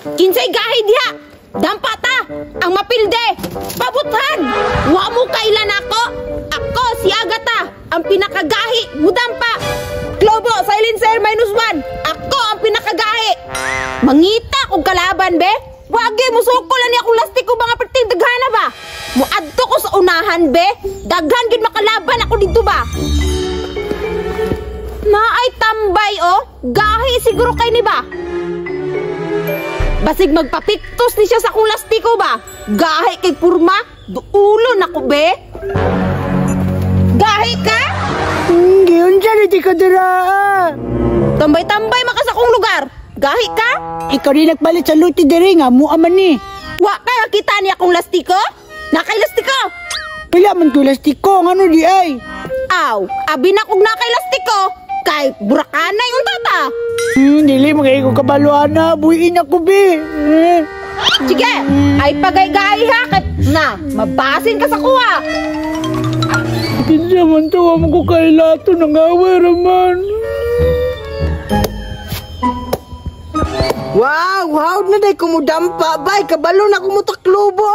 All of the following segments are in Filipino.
Kinsay gahi diha. Dampata ang mapilde. Pabuthan. Wa mo kailan ako. Ako si Agata, ang pinakagahi. Mudampa. Globo, silencer -1. Ako ang pinakagahi. Mangita kong kalaban, be. Wagi, musuko lang akong lastik ko mga perting daghana ba? Muadto ko sa unahan, be. Daghan gid makalaban ako dito ba? Naay tambay, oh. Gahi siguro kay ni ba? Basig magpapiktos ni siya sa akong lastiko ba? Gahi kay purma. Duulo na ko, be. Gahi ka? Hindi, unsa di ka dira. Tambay-tambay makas akong lugar. Gahi ka? Ikaw rin nagpalit sa luti diri nga, muaman ni. Wa kaya kita niya akong lastiko? Nakay lastiko? Wala man ko lastiko, ano di ay? Aw, abi na kong nakay lastiko. Kay burakanay yung tata. Dili magay ko kabaluana, buhiin ako be. Sige, ay pagay-gay ha. Na, mabasin ka sa kuha. Kinsa man tawa mo ko kay lato ng awa raman. Wow, hawd na day kumudampa bay, kabalo na kumutaklubo.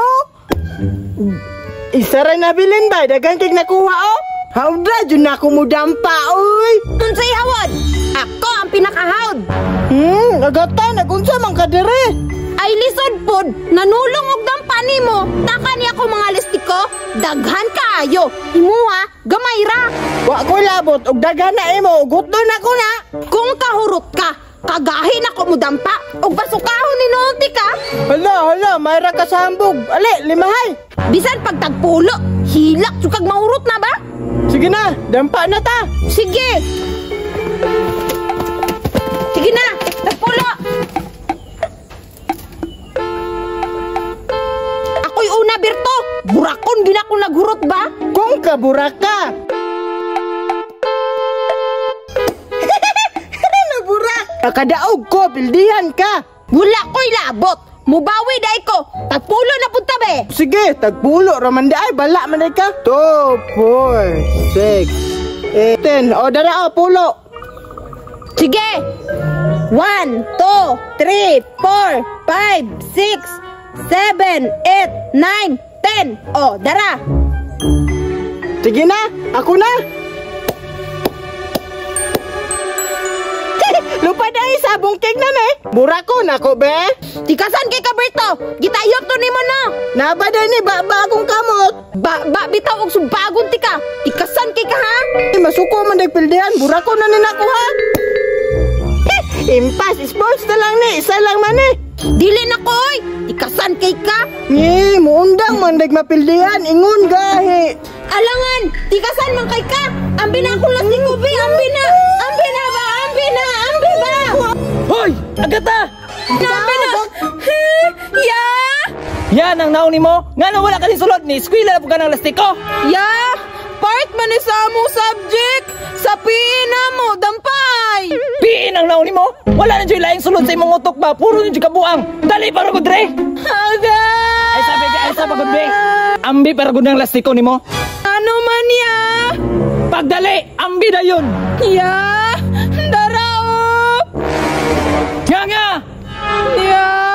Isa rin nabilin bay, dagan kay nakuha oh. Hawd na jud na kumudampa oy. Unsay hawad? Ako ang pinakahawd. Agata nagunsa man ka dire. Ay lisod pod, nanulong og dampa nimo. Taka niya ko mga listiko, daghan kaayo. Imuha, gamay ra. Wa ko labot og daghan na imo, gutdon ako na. Kung kahurot ka, kagahin ako mo dampa. Og basukahon ni nulti ka. Hala, mayra ka sambog. Ali, limahay. Bisan pagtagpulo, hilak sukag mahurot na ba? Sige na, dampa na ta. Sige. Sige na, tagpulo. Ako'y una, Berto. Burakon din ako naghurot ba? Kung kaburaka. Naburak. Kadaog ko, pildihan ka. Wala ko'y labot. Mubawi day ko. Tagpulo na punta be. Sige, tagpulo. Raman ay bala man ka. 2, 4, 6, 8, 10. O, dara o, pulo. Sige. 1, 2, 3, 4, 5, 6, 7, 8, 9, 10. O, dara. Sige na, ako na. Lupa na sabong keg na eh. Burako na ko be. Tikasan kay Kaberto. Gitayok to nimo no. Nabada ni bagong kamot. Bitaw og subagon tika. Tikasan kay ka ha. Masuko man day pildihan. Burako na ni nako ha. Impas sports na lang ni. Isa lang man eh. Dili na ko oy. Tikasan kay ka. Muundang man day mapildihan. Ingon gahi. Alangan. Tikasan man kay ka. Ambi na akong lasing ubi. Ambi na ba? Ambi ba? Hoy! Agata! Ambi na! Ya! Yan ang nauni mo. Nga na wala ka ni sulod ni eskwela na po ka ng lastiko. Ya! Part man ni sa among subject. Sa pina mo, dampay! Piin ang nauni mo. Wala na dyan laing sulod sa imong utok ba. Puro na dyan kabuang. Dali para ko dre. Aga! Ay sabi ka, ay sabi ko dre. Ambi para ko ng lastiko ni mo. Ano man ya? Pagdali, ambi na yun. Ya! Darao! Nga! Ya!